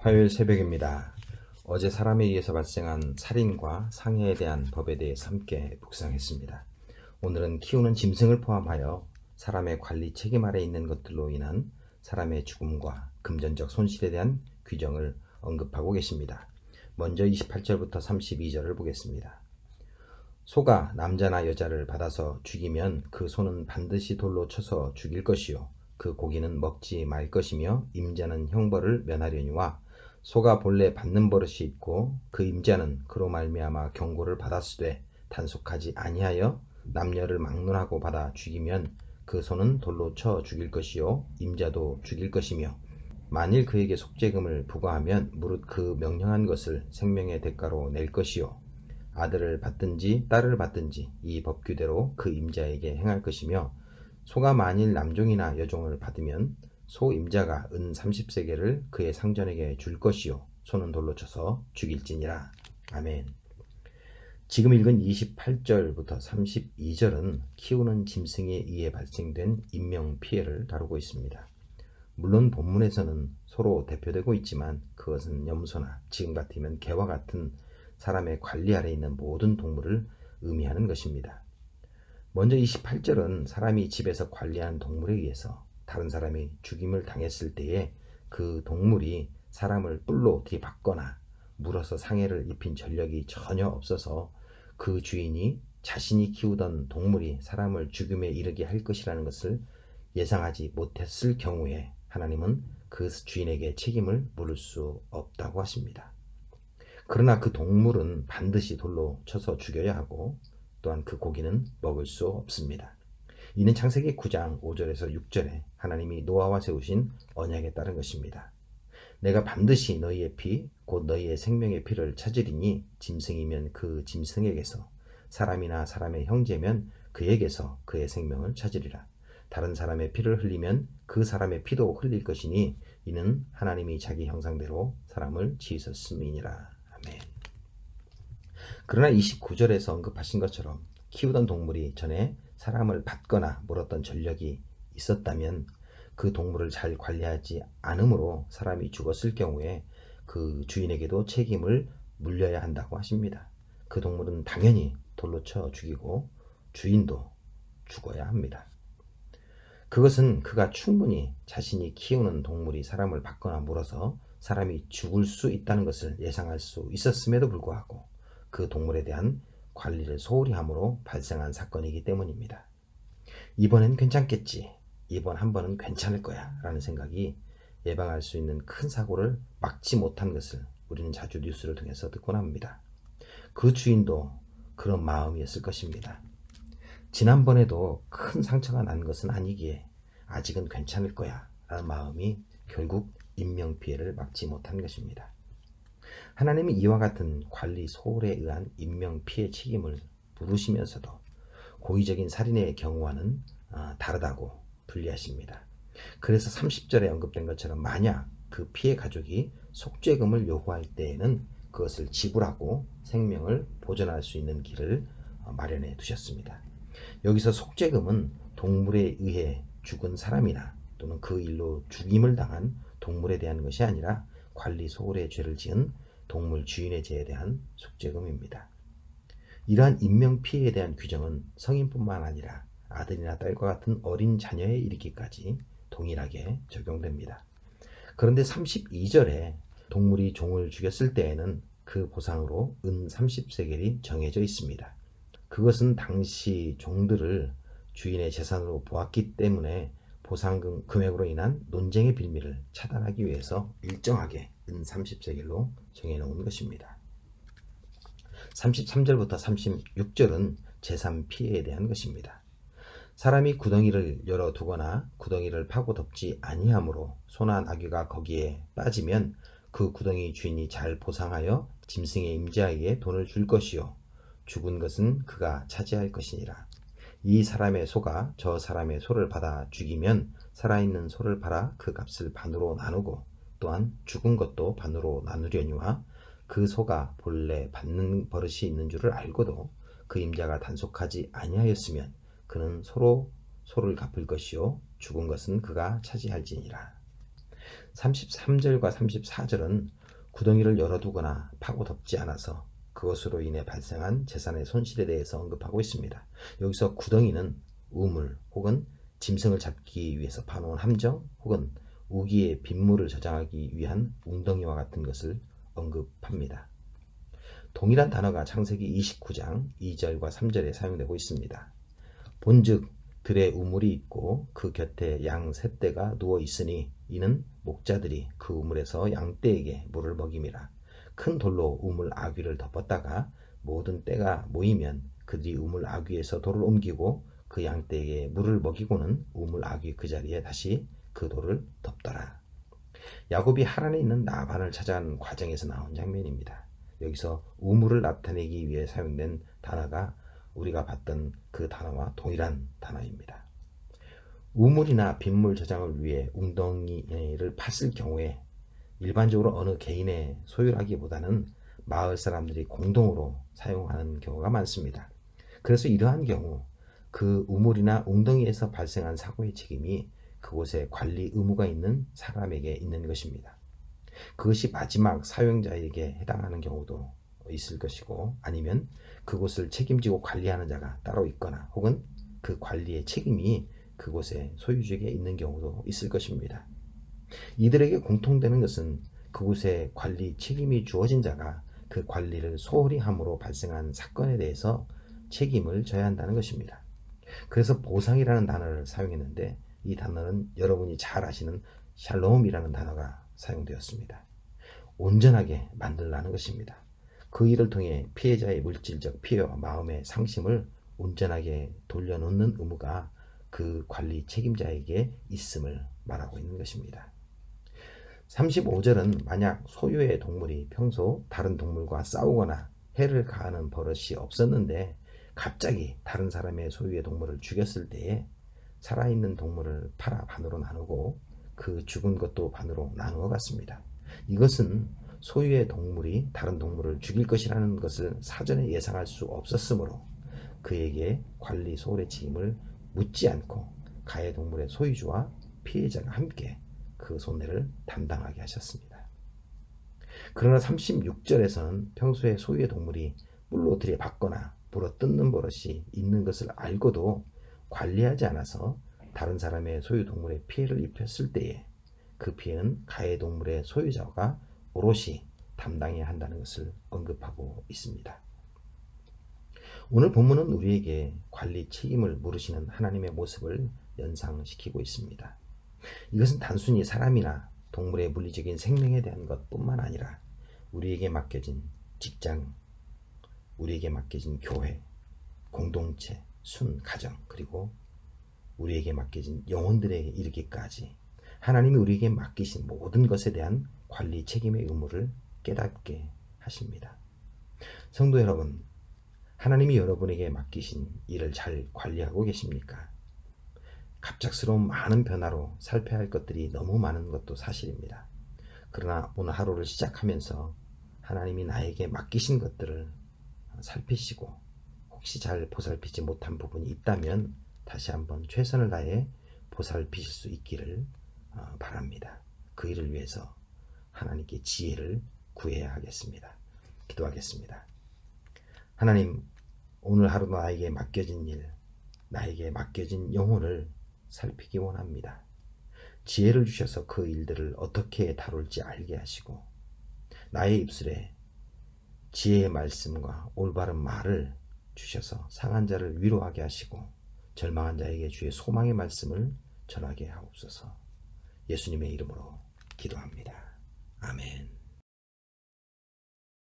화요일 새벽입니다. 어제 사람에 의해서 발생한 살인과 상해에 대한 법에 대해서 함께 묵상했습니다. 오늘은 키우는 짐승을 포함하여 사람의 관리 책임 아래 있는 것들로 인한 사람의 죽음과 금전적 손실에 대한 규정을 언급하고 계십니다. 먼저 28절부터 32절을 보겠습니다. 소가 남자나 여자를 받아서 죽이면 그 소는 반드시 돌로 쳐서 죽일 것이요 그 고기는 먹지 말 것이며 임자는 형벌을 면하려니와 소가 본래 받는 버릇이 있고 그 임자는 그로 말미암아 경고를 받았으되 단속하지 아니하여 남녀를 막론하고 받아 죽이면 그 소는 돌로 쳐 죽일 것이요 임자도 죽일 것이며 만일 그에게 속죄금을 부과하면 무릇 그 명령한 것을 생명의 대가로 낼 것이요 아들을 받든지 딸을 받든지 이 법규대로 그 임자에게 행할 것이며 소가 만일 남종이나 여종을 받으면 소 임자가 은 30세겔을 그의 상전에게 줄 것이요 소는 돌로 쳐서 죽일지니라. 아멘. 지금 읽은 28절부터 32절은 키우는 짐승에 의해 발생된 인명피해를 다루고 있습니다. 물론 본문에서는 소로 대표되고 있지만 그것은 염소나 지금 같으면 개와 같은 사람의 관리 아래 있는 모든 동물을 의미하는 것입니다. 먼저 28절은 사람이 집에서 관리하는 동물에 의해서 다른 사람이 죽임을 당했을 때에 그 동물이 사람을 뿔로 들이받거나 물어서 상해를 입힌 전력이 전혀 없어서 그 주인이 자신이 키우던 동물이 사람을 죽임에 이르게 할 것이라는 것을 예상하지 못했을 경우에 하나님은 그 주인에게 책임을 물을 수 없다고 하십니다. 그러나 그 동물은 반드시 돌로 쳐서 죽여야 하고 또한 그 고기는 먹을 수 없습니다. 이는 창세기 9장 5절에서 6절에 하나님이 노아와 세우신 언약에 따른 것입니다. 내가 반드시 너희의 피, 곧 너희의 생명의 피를 찾으리니 짐승이면 그 짐승에게서 사람이나 사람의 형제면 그에게서 그의 생명을 찾으리라. 다른 사람의 피를 흘리면 그 사람의 피도 흘릴 것이니 이는 하나님이 자기 형상대로 사람을 지으셨음이니라. 아멘. 그러나 29절에서 언급하신 것처럼 키우던 동물이 전에 사람을 받거나 물었던 전력이 있었다면 그 동물을 잘 관리하지 않으므로 사람이 죽었을 경우에 그 주인에게도 책임을 물려야 한다고 하십니다. 그 동물은 당연히 돌로 쳐 죽이고 주인도 죽어야 합니다. 그것은 그가 충분히 자신이 키우는 동물이 사람을 받거나 물어서 사람이 죽을 수 있다는 것을 예상할 수 있었음에도 불구하고 그 동물에 대한 관리를 소홀히 함으로 발생한 사건이기 때문입니다. 이번엔 괜찮겠지, 이번 한 번은 괜찮을 거야 라는 생각이 예방할 수 있는 큰 사고를 막지 못한 것을 우리는 자주 뉴스를 통해서 듣곤 합니다. 그 주인도 그런 마음이었을 것입니다. 지난번에도 큰 상처가 난 것은 아니기에 아직은 괜찮을 거야 라는 마음이 결국 인명피해를 막지 못한 것입니다. 하나님이 이와 같은 관리 소홀에 의한 인명피해 책임을 물으시면서도 고의적인 살인의 경우와는 다르다고 분리하십니다. 그래서 30절에 언급된 것처럼 만약 그 피해 가족이 속죄금을 요구할 때에는 그것을 지불하고 생명을 보존할 수 있는 길을 마련해 두셨습니다. 여기서 속죄금은 동물에 의해 죽은 사람이나 또는 그 일로 죽임을 당한 동물에 대한 것이 아니라 관리 소홀의 죄를 지은 동물 주인의 죄에 대한 속죄금입니다. 이러한 인명피해에 대한 규정은 성인뿐만 아니라 아들이나 딸과 같은 어린 자녀에 이르기까지 동일하게 적용됩니다. 그런데 32절에 동물이 종을 죽였을 때에는 그 보상으로 은 30세겔이 정해져 있습니다. 그것은 당시 종들을 주인의 재산으로 보았기 때문에 보상금 금액으로 인한 논쟁의 빌미를 차단하기 위해서 일정하게 은 30세겔로 정해놓은 것입니다. 33절부터 36절은 재산 피해에 대한 것입니다. 사람이 구덩이를 열어두거나 구덩이를 파고 덮지 아니하므로 소나 나귀가 거기에 빠지면 그 구덩이 주인이 잘 보상하여 짐승의 임자에게 돈을 줄 것이요 죽은 것은 그가 차지할 것이니라. 이 사람의 소가 저 사람의 소를 받아 죽이면 살아있는 소를 팔아 그 값을 반으로 나누고 또한 죽은 것도 반으로 나누려니와 그 소가 본래 받는 버릇이 있는 줄을 알고도 그 임자가 단속하지 아니하였으면 그는 소로 소를 갚을 것이요 죽은 것은 그가 차지할지니라. 33절과 34절은 구덩이를 열어두거나 파고 덮지 않아서 그것으로 인해 발생한 재산의 손실에 대해서 언급하고 있습니다. 여기서 구덩이는 우물 혹은 짐승을 잡기 위해서 파놓은 함정 혹은 우기의 빗물을 저장하기 위한 웅덩이와 같은 것을 언급합니다. 동일한 단어가 창세기 29장 2절과 3절에 사용되고 있습니다. 본즉 들에 우물이 있고 그 곁에 양 세 떼가 누워 있으니 이는 목자들이 그 우물에서 양떼에게 물을 먹임이라. 큰 돌로 우물 아귀를 덮었다가 모든 떼가 모이면 그들이 우물 아귀에서 돌을 옮기고 그 양떼에게 물을 먹이고는 우물 아귀 그 자리에 다시 그 돌을 덮더라. 야곱이 하란에 있는 라반을 찾아가는 과정에서 나온 장면입니다. 여기서 우물을 나타내기 위해 사용된 단어가 우리가 봤던 그 단어와 동일한 단어입니다. 우물이나 빗물 저장을 위해 웅덩이를 팠을 경우에 일반적으로 어느 개인의 소유라기보다는 마을 사람들이 공동으로 사용하는 경우가 많습니다. 그래서 이러한 경우 그 우물이나 웅덩이에서 발생한 사고의 책임이 그곳에 관리 의무가 있는 사람에게 있는 것입니다. 그것이 마지막 사용자에게 해당하는 경우도 있을 것이고 아니면 그곳을 책임지고 관리하는 자가 따로 있거나 혹은 그 관리의 책임이 그곳의 소유주에게 있는 경우도 있을 것입니다. 이들에게 공통되는 것은 그곳의 관리 책임이 주어진 자가 그 관리를 소홀히 함으로 발생한 사건에 대해서 책임을 져야 한다는 것입니다. 그래서 보상이라는 단어를 사용했는데 이 단어는 여러분이 잘 아시는 샬롬이라는 단어가 사용되었습니다. 온전하게 만들라는 것입니다. 그 일을 통해 피해자의 물질적 피해와 마음의 상심을 온전하게 돌려놓는 의무가 그 관리 책임자에게 있음을 말하고 있는 것입니다. 35절은 만약 소유의 동물이 평소 다른 동물과 싸우거나 해를 가하는 버릇이 없었는데 갑자기 다른 사람의 소유의 동물을 죽였을 때에 살아있는 동물을 팔아 반으로 나누고 그 죽은 것도 반으로 나누어 갔습니다. 이것은 소유의 동물이 다른 동물을 죽일 것이라는 것을 사전에 예상할 수 없었으므로 그에게 관리 소홀의 책임을 묻지 않고 가해 동물의 소유주와 피해자가 함께 그 손해를 담당하게 하셨습니다. 그러나 36절에서는 평소에 소유의 동물이 뿔로 들이받거나 불어 뜯는 버릇이 있는 것을 알고도 관리하지 않아서 다른 사람의 소유 동물에 피해를 입혔을 때에 그 피해는 가해 동물의 소유자가 오롯이 담당해야 한다는 것을 언급하고 있습니다. 오늘 본문은 우리에게 관리 책임을 물으시는 하나님의 모습을 연상시키고 있습니다. 이것은 단순히 사람이나 동물의 물리적인 생명에 대한 것뿐만 아니라 우리에게 맡겨진 직장, 우리에게 맡겨진 교회, 공동체, 순, 가정, 그리고 우리에게 맡겨진 영혼들에 이르기까지 하나님이 우리에게 맡기신 모든 것에 대한 관리 책임의 의무를 깨닫게 하십니다. 성도 여러분, 하나님이 여러분에게 맡기신 일을 잘 관리하고 계십니까? 갑작스러운 많은 변화로 살펴야 할 것들이 너무 많은 것도 사실입니다. 그러나 오늘 하루를 시작하면서 하나님이 나에게 맡기신 것들을 살피시고 혹시 잘 보살피지 못한 부분이 있다면 다시 한번 최선을 다해 보살피실 수 있기를 바랍니다. 그 일을 위해서 하나님께 지혜를 구해야 하겠습니다. 기도하겠습니다. 하나님, 오늘 하루 나에게 맡겨진 일, 나에게 맡겨진 영혼을 살피기 원합니다. 지혜를 주셔서 그 일들을 어떻게 다룰지 알게 하시고 나의 입술에 지혜의 말씀과 올바른 말을 주셔서 상한 자를 위로하게 하시고 절망한 자에게 주의 소망의 말씀을 전하게 하옵소서. 예수님의 이름으로 기도합니다. 아멘.